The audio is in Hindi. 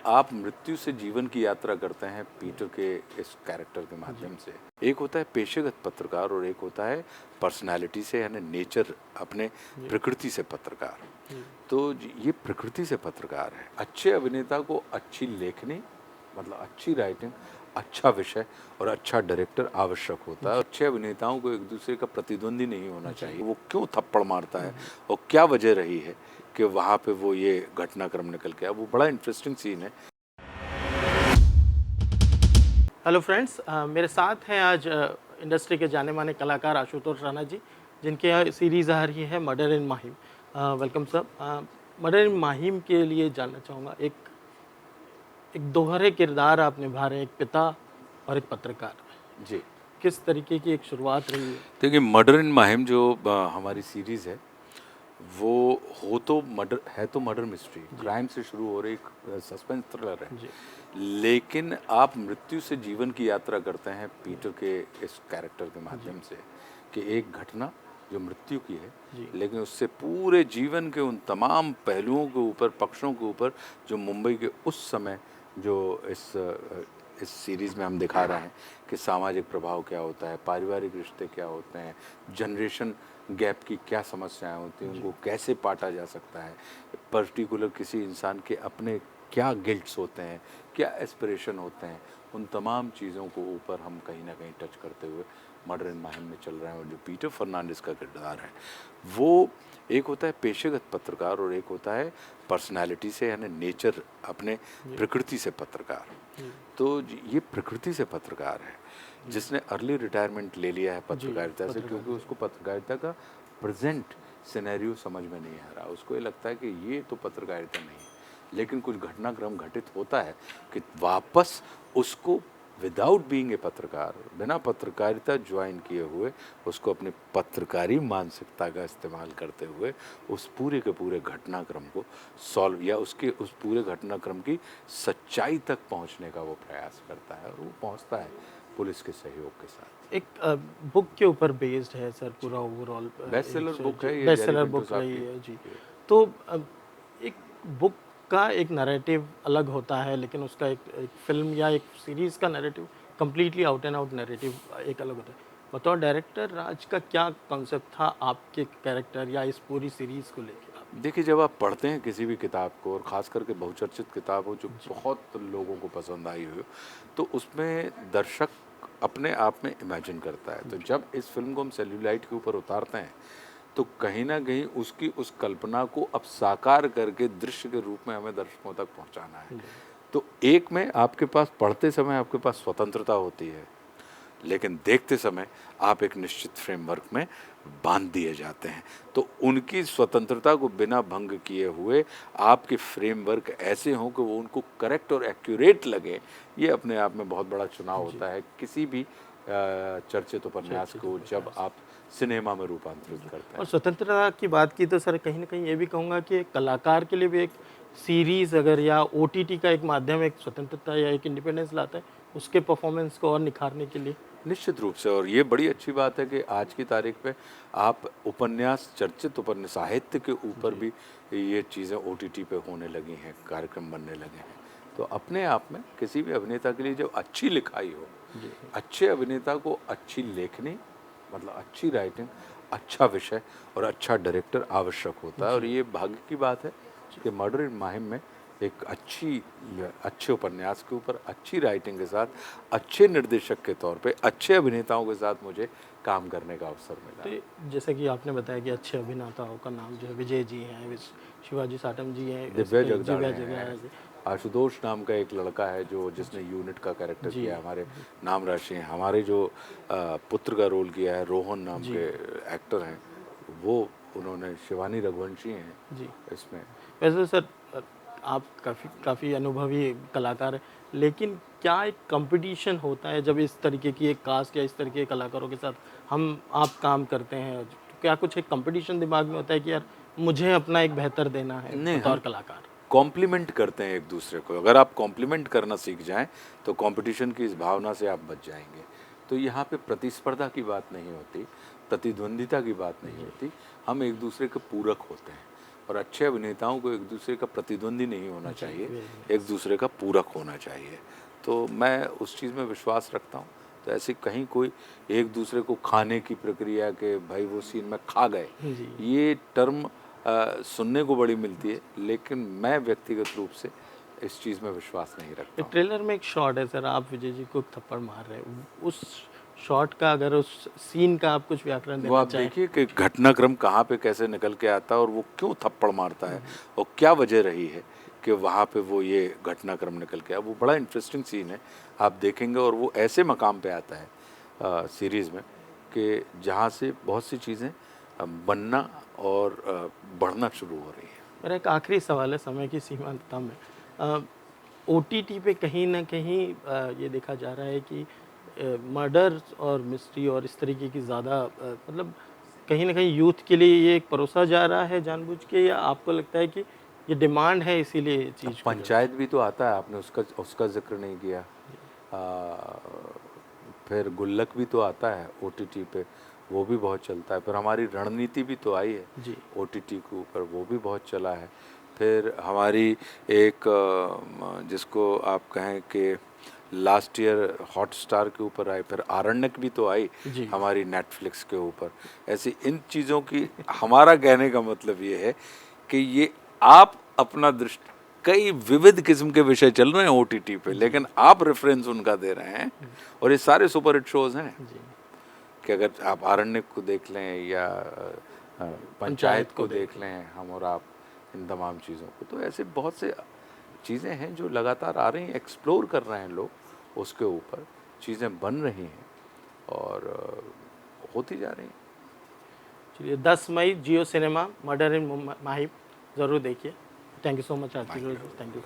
आप मृत्यु से जीवन की यात्रा करते हैं पीटर के इस कैरेक्टर के माध्यम से। एक होता है पेशेगत पत्रकार और एक होता है पर्सनालिटी से यानी नेचर, अपने प्रकृति से पत्रकार। तो ये प्रकृति से पत्रकार है। अच्छे अभिनेता को अच्छी लेखनी, मतलब अच्छी राइटिंग, अच्छा विषय और अच्छा डायरेक्टर आवश्यक होता है। अच्छे अभिनेताओं को एक दूसरे का प्रतिद्वंदी नहीं होना चाहिए। वो क्यों थप्पड़ मारता है और क्या वजह रही है कि वहाँ पे वो ये घटनाक्रम निकल के आया, वो बड़ा इंटरेस्टिंग सीन है। हेलो फ्रेंड्स, मेरे साथ हैं आज इंडस्ट्री के जाने माने कलाकार आशुतोष राणा जी, जिनके यहाँ सीरीज़ आ रही है Murder in Mahim. Welcome sir. Murder in Mahim के लिए जानना चाहूँगा, एक दोहरे किरदार आप निभा रहे हैं, एक पिता और एक पत्रकार। जी किस तरीके की एक शुरुआत रही है? देखिए, मर्डर इन माहिम जो हमारी सीरीज़ है, वो तो मर्डर मिस्ट्री, क्राइम से शुरू हो रही एक सस्पेंस थ्रिलर है। लेकिन आप मृत्यु से जीवन की यात्रा करते हैं पीटर के इस कैरेक्टर के माध्यम से कि एक घटना जो मृत्यु की है, लेकिन उससे पूरे जीवन के उन तमाम पहलुओं के ऊपर, पक्षों के ऊपर जो मुंबई के उस समय जो इस सीरीज़ में हम दिखा रहे हैं कि सामाजिक प्रभाव क्या होता है, पारिवारिक रिश्ते क्या होते हैं, जनरेशन गैप की क्या समस्याएं होती हैं, उनको कैसे पाटा जा सकता है, पर्टिकुलर किसी इंसान के अपने क्या गिल्ट्स होते हैं, क्या एस्पिरेशन होते हैं, उन तमाम चीज़ों को ऊपर हम कहीं ना कहीं टच करते हुए मर्डर इन माहिम में चल रहे हैं। और जो पीटर फर्नांडिस का किरदार है, वो एक होता है पेशेगत पत्रकार और एक होता है पर्सनालिटी से यानी नेचर, अपने प्रकृति से पत्रकार। तो ये प्रकृति से पत्रकार है जिसने अर्ली रिटायरमेंट ले लिया है पत्रकारिता से, क्योंकि उसको पत्रकारिता का प्रेजेंट सिनेरियो समझ में नहीं आ रहा। उसको ये लगता है कि ये तो पत्रकारिता नहीं है, लेकिन कुछ घटनाक्रम घटित होता है कि वापस उसको विदाउट बीइंग ए पत्रकार, बिना पत्रकारिता ज्वाइन किए हुए, उसको अपनी पत्रकारी मानसिकता का इस्तेमाल करते हुए उस पूरे के पूरे घटनाक्रम को सॉल्व या उसके उस पूरे घटनाक्रम की सच्चाई तक पहुंचने का वो प्रयास करता है, और वो पहुंचता है पुलिस के सहयोग के साथ। एक बुक के ऊपर बेस्ड है सर पूरा ओवरऑल। बेस्ट सेलर बुक है ये, best Jerry seller Pinto book साहब रही की। है जी। तो एक बुक का एक नैरेटिव अलग होता है, लेकिन उसका एक फिल्म या एक सीरीज़ का narrative completely out and out narrative एक अलग होता है। बतौर डायरेक्टर राज का क्या कॉन्सेप्ट था आपके कैरेक्टर या इस पूरी सीरीज़ को लेकर? देखिए, जब आप पढ़ते हैं किसी भी किताब को, और ख़ास करके बहुचर्चित किताब हो जो बहुत लोगों को पसंद आई हो, तो उसमें दर्शक अपने आप में इमेजिन करता है। तो जब इस फिल्म को हम सेल्यूलाइट के ऊपर उतारते हैं, तो कहीं ना कहीं उसकी उस कल्पना को अब साकार करके दृश्य के रूप में हमें दर्शकों तक पहुंचाना है। तो एक में आपके पास पढ़ते समय आपके पास स्वतंत्रता होती है, लेकिन देखते समय आप एक निश्चित फ्रेमवर्क में बांध दिए जाते हैं। तो उनकी स्वतंत्रता को बिना भंग किए हुए आपके फ्रेमवर्क ऐसे हों कि वो उनको करेक्ट और एक्यूरेट लगे, ये अपने आप में बहुत बड़ा चुनाव होता है किसी भी चर्चित उपन्यास को जब आप सिनेमा में रूपांतरित करते और हैं। स्वतंत्रता की बात की तो सर कहीं ना कहीं ये भी कहूँगा कि एक कलाकार के लिए भी एक सीरीज़ अगर या ओटीटी का एक माध्यम एक स्वतंत्रता या एक इंडिपेंडेंस लाता है उसके परफॉर्मेंस को और निखारने के लिए। निश्चित रूप से, और ये बड़ी अच्छी बात है कि आज की तारीख पे आप उपन्यास, चर्चित उपन्यास साहित्य के ऊपर भी ये चीज़ें ओटीटी पे होने लगी हैं, कार्यक्रम बनने लगे हैं। तो अपने आप में किसी भी अभिनेता के लिए जब अच्छी लिखाई हो, अच्छे अभिनेता को अच्छी लेखनी, मतलब अच्छी राइटिंग, अच्छा विषय और अच्छा डायरेक्टर आवश्यक होता है। और ये भाग्य की बात है कि मर्डर इन माहिम में एक अच्छे उपन्यास के ऊपर अच्छी राइटिंग के साथ, अच्छे निर्देशक के तौर पे, अच्छे अभिनेताओं के साथ मुझे काम करने का अवसर मिला। तो जैसे कि आपने बताया कि अच्छे अभिनेताओं का नाम जो है विजय जी हैं, शिवाजी साटम जी हैं, दिव्या दिव्या जगदाड़े जगह हैं, है आशुतोष नाम का एक लड़का है जो जिसने यूनिट का कैरेक्टर जी किया है, हमारे नाम राशि हैं। हमारे जो पुत्र का रोल किया है, रोहन नाम जी के एक्टर हैं, वो उन्होंने, शिवानी रघुवंशी हैं जी। इसमें। वैसे सर आप काफ़ी अनुभवी कलाकार हैं, लेकिन क्या एक कंपटीशन होता है जब इस तरीके की एक कास्ट या इस तरीके के कलाकारों के साथ आप काम करते हैं? तो क्या कुछ एक कंपटीशन दिमाग में होता है कि यार मुझे अपना एक बेहतर देना है नहीं, हम बतौर कलाकार? कॉम्प्लीमेंट करते हैं एक दूसरे को। अगर आप कॉम्प्लीमेंट करना सीख जाएं तो कंपटीशन की इस भावना से आप बच जाएंगे। तो यहाँ पे प्रतिस्पर्धा की बात नहीं होती, प्रतिद्वंदिता की बात नहीं होती, हम एक दूसरे के पूरक होते हैं। और अच्छे अभिनेताओं को एक दूसरे का प्रतिद्वंदी नहीं होना चाहिए, एक दूसरे का पूरक होना चाहिए। तो मैं उस चीज़ में विश्वास रखता हूँ। तो ऐसे कहीं कोई एक दूसरे को खाने की प्रक्रिया के भाई वो सीन में खा गए, ये टर्म सुनने को बड़ी मिलती है, लेकिन मैं व्यक्तिगत रूप से इस चीज़ में विश्वास नहीं रखता हूँ। ट्रेलर में एक शॉट है सर, आप विजय जी को थप्पड़ मार रहे हैं, उस शॉट का अगर उस सीन का आप कुछ व्याकरण वो देना आप चाहें। देखिए कि घटनाक्रम कहाँ पे कैसे निकल के आता है और वो क्यों थप्पड़ मारता है और क्या वजह रही है कि वहाँ पे वो ये घटनाक्रम निकल के आया। वो बड़ा इंटरेस्टिंग सीन है, आप देखेंगे। और वो ऐसे मकाम पे आता है सीरीज़ में कि जहाँ से बहुत सी चीज़ें बनना और बढ़ना शुरू हो रही है। मेरा एक आखिरी सवाल है समय की सीमांतता में, OTT पे कहीं ना कहीं ये देखा जा रहा है कि मर्डर और मिस्ट्री और इस तरीके की ज़्यादा मतलब कहीं ना कहीं यूथ के लिए ये एक परोसा जा रहा है जानबूझ के, या आपको लगता है कि ये डिमांड है इसीलिए ये चीज़ को पंचायत भी तो आता है, आपने उसका जिक्र नहीं किया। फिर गुल्लक भी तो आता है OTT पे, वो भी बहुत चलता है। फिर हमारी रणनीति भी तो आई है जी OTT के ऊपर, वो भी बहुत चला है। फिर हमारी एक जिसको आप कहें कि लास्ट ईयर हॉटस्टार के ऊपर आई, फिर आरण्यक भी तो आई जी हमारी नेटफ्लिक्स के ऊपर। ऐसी इन चीज़ों की हमारा कहने का मतलब ये है कि ये आप अपना दृष्टि, कई विविध किस्म के विषय चल रहे हैं OTT पे, लेकिन आप रेफरेंस उनका दे रहे हैं और ये सारे सुपरहिट शोज हैं जी कि अगर आप आरण्यक को देख लें या पंचायत को देख लें, हम और आप, इन तमाम चीज़ों को। तो ऐसे बहुत से चीज़ें हैं जो लगातार आ रही हैं, एक्सप्लोर कर रहे हैं लोग, उसके ऊपर चीज़ें बन रही हैं और होती जा रही हैं। चलिए 10 मई जियो सिनेमा मर्डर इन माहिम ज़रूर देखिए। Thank you so much Aarti, thank you.